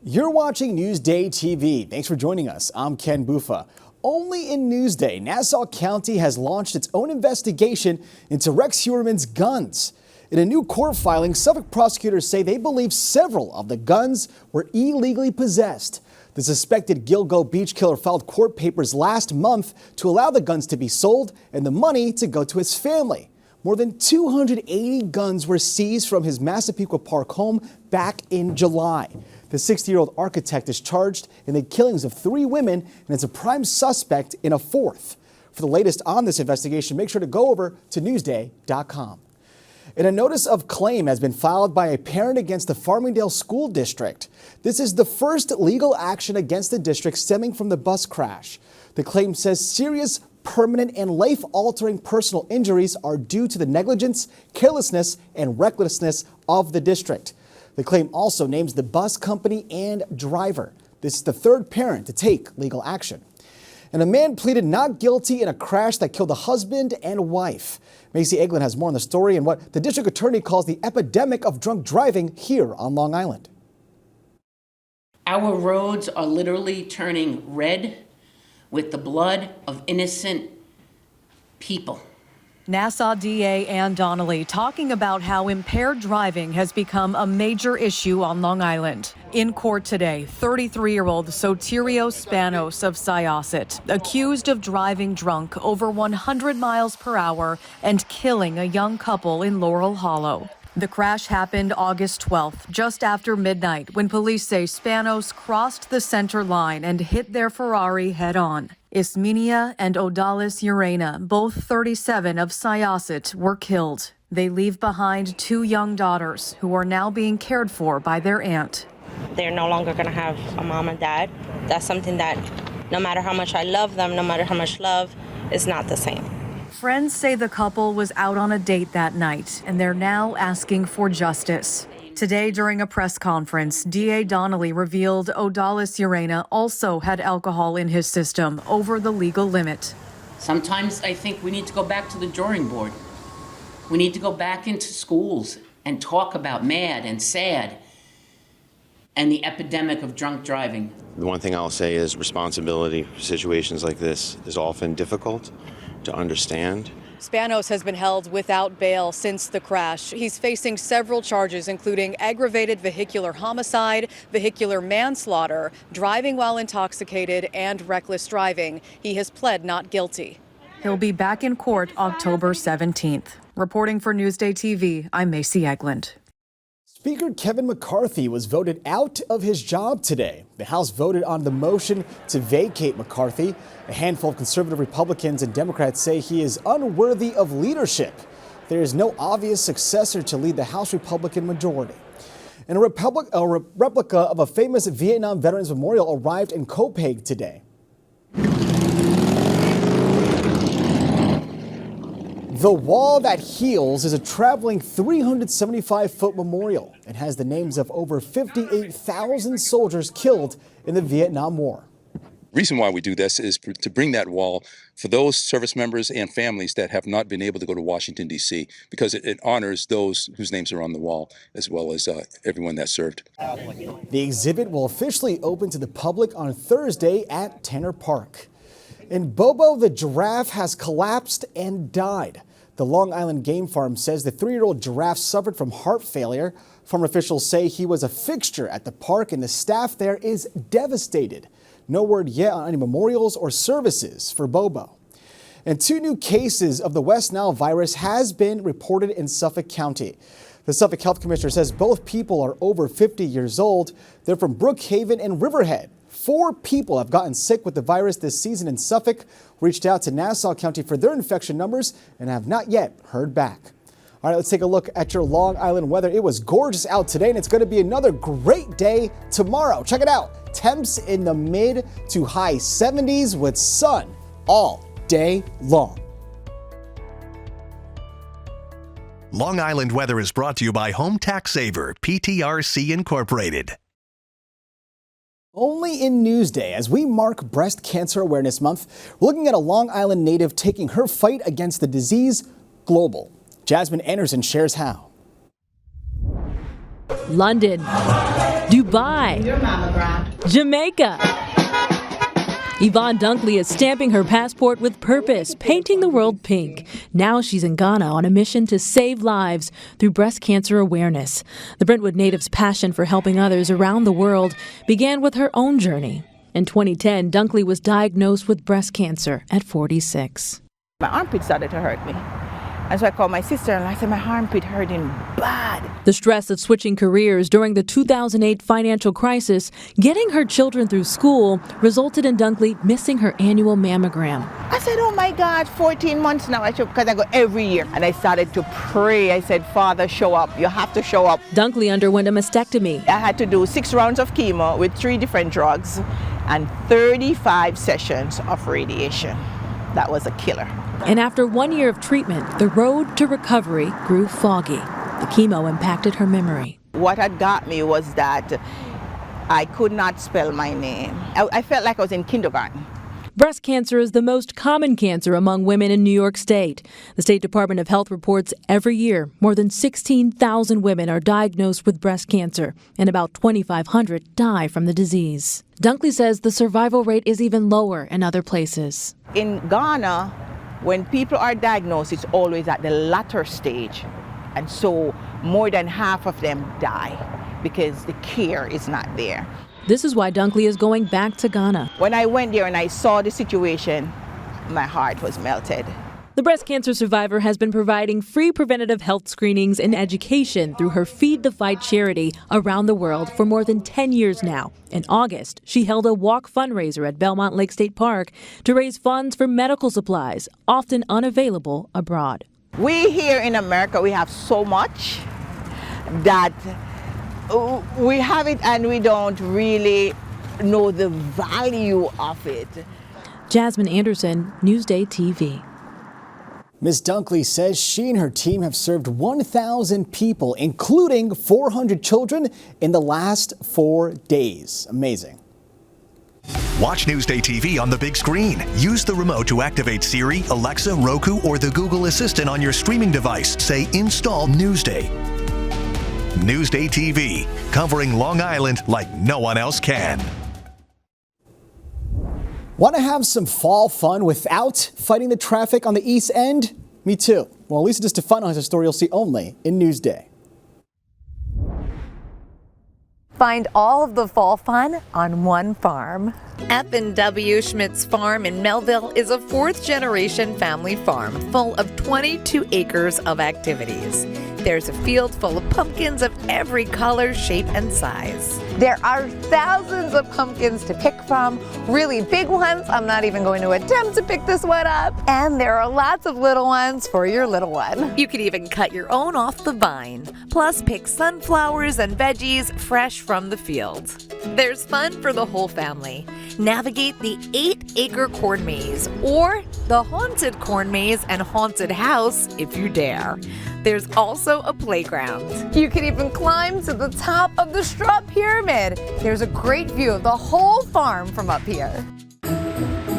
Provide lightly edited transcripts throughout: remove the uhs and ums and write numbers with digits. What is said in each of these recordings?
You're watching Newsday TV. Thanks for joining us. I'm Ken Bufa. Only in Newsday, Nassau County has launched its own investigation into Rex Heuermann's guns. In a new court filing, Suffolk prosecutors say they believe several of the guns were illegally possessed. The suspected Gilgo Beach killer filed court papers last month to allow the guns to be sold and the money to go to his family. More than 280 guns were seized from his Massapequa Park home back in July. The 60-year-old architect is charged in the killings of 3 women and is a prime suspect in a 4th. For the latest on this investigation, make sure to go over to Newsday.com. And a notice of claim has been filed by a parent against the Farmingdale School District. This is the first legal action against the district stemming from the bus crash. The claim says serious, permanent, and life-altering personal injuries are due to the negligence, carelessness, and recklessness of the district. The claim also names the bus company and driver. This is the 3rd parent to take legal action. And a man pleaded not guilty in a crash that killed a husband and wife. Macy Eglin has more on the story and what the district attorney calls the epidemic of drunk driving here on Long Island. Our roads are literally turning red with the blood of innocent people. Nassau DA Ann Donnelly talking about how impaired driving has become a major issue on Long Island. In court today, 33-year-old Sotirio Spanos of Syosset, accused of driving drunk over 100 miles per hour and killing a young couple in Laurel Hollow. The crash happened August 12th, just after midnight, when police say Spanos crossed the center line and hit their Ferrari head-on. Isminia and Odalis Urena, both 37 of Syosset, were killed. They leave behind 2 young daughters who are now being cared for by their aunt. They're no longer going to have a mom and dad. That's something that no matter how much I love them, no matter how much love, is not the same. Friends say the couple was out on a date that night, and they're now asking for justice. Today, during a press conference, DA Donnelly revealed Odalis Urena also had alcohol in his system over the legal limit. Sometimes I think we need to go back to the drawing board. We need to go back into schools and talk about MAD and SAD and the epidemic of drunk driving. The one thing I'll say is responsibility for situations like this is often difficult to understand. Spanos has been held without bail since the crash. He's facing several charges, including aggravated vehicular homicide, vehicular manslaughter, driving while intoxicated, and reckless driving. He has pled not guilty. He'll be back in court October 17th. Reporting for Newsday TV, I'm Macy Eglin. Speaker Kevin McCarthy was voted out of his job today. The House voted on the motion to vacate McCarthy. A handful of conservative Republicans and Democrats say he is unworthy of leadership. There is no obvious successor to lead the House Republican majority. And a replica of a famous Vietnam Veterans Memorial arrived in Copiague today. The Wall That Heals is a traveling 375-foot memorial. It has the names of over 58,000 soldiers killed in the Vietnam War. The reason why we do this is to bring that wall for those service members and families that have not been able to go to Washington, D.C., because it honors those whose names are on the wall, as well as everyone that served. The exhibit will officially open to the public on Thursday at Tanner Park. And Bobo the giraffe has collapsed and died. The Long Island Game Farm says the 3-year-old giraffe suffered from heart failure. Farm officials say he was a fixture at the park and the staff there is devastated. No word yet on any memorials or services for Bobo. And 2 new cases of the West Nile virus has been reported in Suffolk County. The Suffolk Health Commissioner says both people are over 50 years old. They're from Brookhaven and Riverhead. 4 people have gotten sick with the virus this season in Suffolk. Reached out to Nassau County for their infection numbers and have not yet heard back. All right, let's take a look at your Long Island weather. It was gorgeous out today, and it's going to be another great day tomorrow. Check it out. Temps in the mid to high 70s with sun all day long. Long Island weather is brought to you by Home Tax Saver, PTRC Incorporated. Only in Newsday, as we mark Breast Cancer Awareness Month, we're looking at a Long Island native taking her fight against the disease global. Jasmine Anderson shares how. London, Dubai. Dubai, Jamaica. Yvonne Dunkley is stamping her passport with purpose, painting the world pink. Now she's in Ghana on a mission to save lives through breast cancer awareness. The Brentwood native's passion for helping others around the world began with her own journey. In 2010, Dunkley was diagnosed with breast cancer at 46. My armpit started to hurt me. And so I called my sister and I said, my armpit hurting bad. The stress of switching careers during the 2008 financial crisis, getting her children through school, resulted in Dunkley missing her annual mammogram. I said, oh my God, 14 months now, because I go every year. And I started to pray. I said, Father, show up. You have to show up. Dunkley underwent a mastectomy. I had to do 6 rounds of chemo with 3 different drugs and 35 sessions of radiation. That was a killer. And after 1 year of treatment, the road to recovery grew foggy. The chemo impacted her memory. What had got me was that I could not spell my name. I felt like I was in kindergarten. Breast cancer is the most common cancer among women in New York State. The State Department of Health reports every year more than 16,000 women are diagnosed with breast cancer, and about 2,500 die from the disease. Dunkley says the survival rate is even lower in other places. In Ghana, when people are diagnosed, it's always at the latter stage. And so more than half of them die because the care is not there. This is why Dunkley is going back to Ghana. When I went there and I saw the situation, my heart was melted. The breast cancer survivor has been providing free preventative health screenings and education through her Feed the Fight charity around the world for more than 10 years now. In August, she held a walk fundraiser at Belmont Lake State Park to raise funds for medical supplies, often unavailable abroad. We here in America, we have so much that we have it and we don't really know the value of it. Jasmine Anderson, NewsdayTV. Ms. Dunkley says she and her team have served 1,000 people, including 400 children, in the last 4 days. Amazing. Watch Newsday TV on the big screen. Use the remote to activate Siri, Alexa, Roku, or the Google Assistant on your streaming device. Say, install Newsday. Newsday TV, covering Long Island like no one else can. Want to have some fall fun without fighting the traffic on the East End? Me too. Well, Lisa DiStefano has a story you'll see only in Newsday. Find all of the fall fun on one farm. F&W Schmidt's Farm in Melville is a 4th-generation family farm full of 22 acres of activities. There's a field full of pumpkins of every color, shape, and size. There are thousands of pumpkins to pick from, really big ones. I'm not even going to attempt to pick this one up. And there are lots of little ones for your little one. You could even cut your own off the vine. Plus, pick sunflowers and veggies fresh from the field. There's fun for the whole family. Navigate the 8-acre corn maze or the haunted corn maze and haunted house if you dare. There's also a playground. You can even climb to the top of the straw pyramid. There's a great view of the whole farm from up here.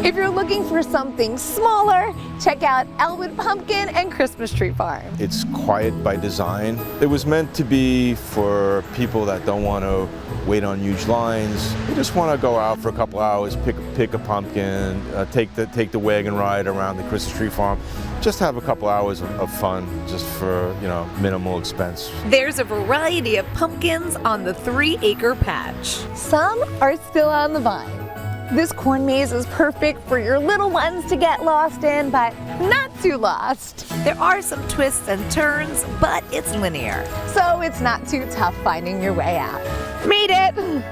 If you're looking for something smaller, check out Elwood Pumpkin and Christmas Tree Farm. It's quiet by design. It was meant to be for people that don't want to wait on huge lines. You just want to go out for a couple hours, pick a pumpkin, take the wagon ride around the Christmas Tree Farm. Just have a couple hours of fun, just for, minimal expense. There's a variety of pumpkins on the 3-acre patch. Some are still on the vine. This corn maze is perfect for your little ones to get lost in, but not too lost. There are some twists and turns, but it's linear, so it's not too tough finding your way out. Made it!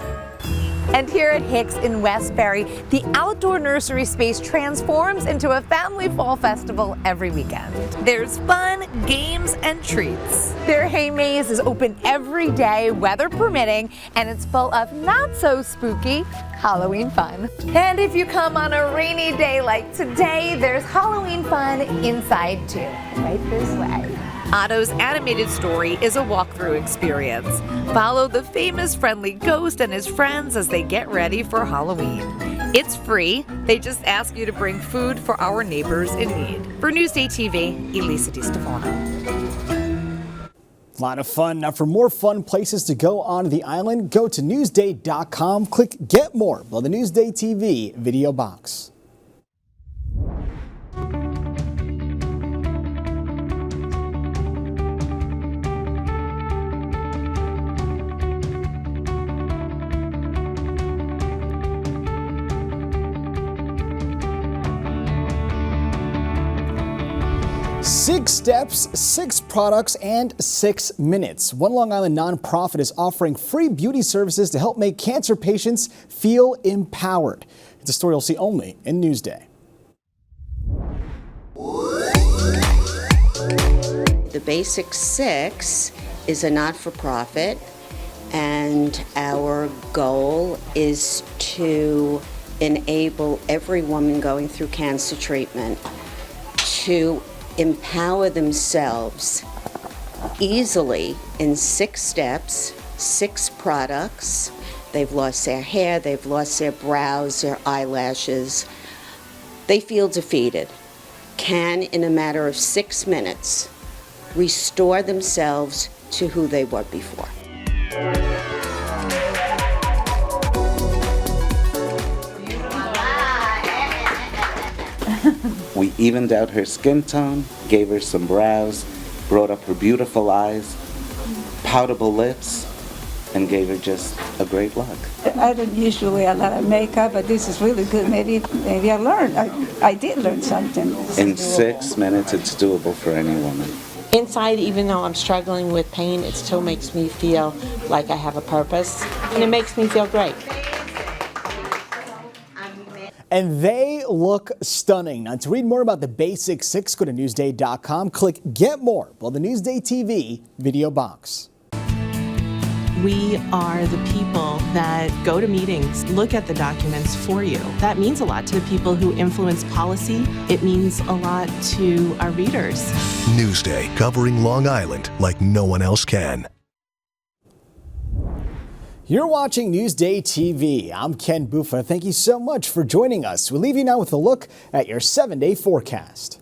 And here at Hicks in Westbury, the outdoor nursery space transforms into a family fall festival every weekend. There's fun, games, and treats. Their hay maze is open every day, weather permitting, and it's full of not-so-spooky Halloween fun. And if you come on a rainy day like today, there's Halloween fun inside too, right this way. Otto's animated story is a walkthrough experience. Follow the famous friendly ghost and his friends as they get ready for Halloween. It's free. They just ask you to bring food for our neighbors in need. For Newsday TV, Elisa DiStefano. A lot of fun. Now, for more fun places to go on the island, go to Newsday.com. Click Get More below the Newsday TV video box. Six steps, 6 products, and 6 minutes. One Long Island nonprofit is offering free beauty services to help make cancer patients feel empowered. It's a story you'll see only in Newsday. The Basic 6 is a not-for-profit, and our goal is to enable every woman going through cancer treatment to empower themselves easily in 6 steps, 6 products. They've lost their hair, they've lost their brows, their eyelashes. They feel defeated. Can, in a matter of 6 minutes, restore themselves to who they were before. We evened out her skin tone, gave her some brows, brought up her beautiful eyes, poutable lips, and gave her just a great look. I don't usually wear a lot of makeup, but this is really good. Maybe I learned. I did learn something. In 6 minutes, it's doable for any woman. Inside, even though I'm struggling with pain, it still makes me feel like I have a purpose, and it makes me feel great. And they look stunning. Now, to read more about the Basic 6, go to Newsday.com. Click Get More below the Newsday TV video box. We are the people that go to meetings, look at the documents for you. That means a lot to the people who influence policy. It means a lot to our readers. Newsday, covering Long Island like no one else can. You're watching Newsday TV. I'm Ken Buffa. Thank you so much for joining us. We'll leave you now with a look at your 7-day forecast.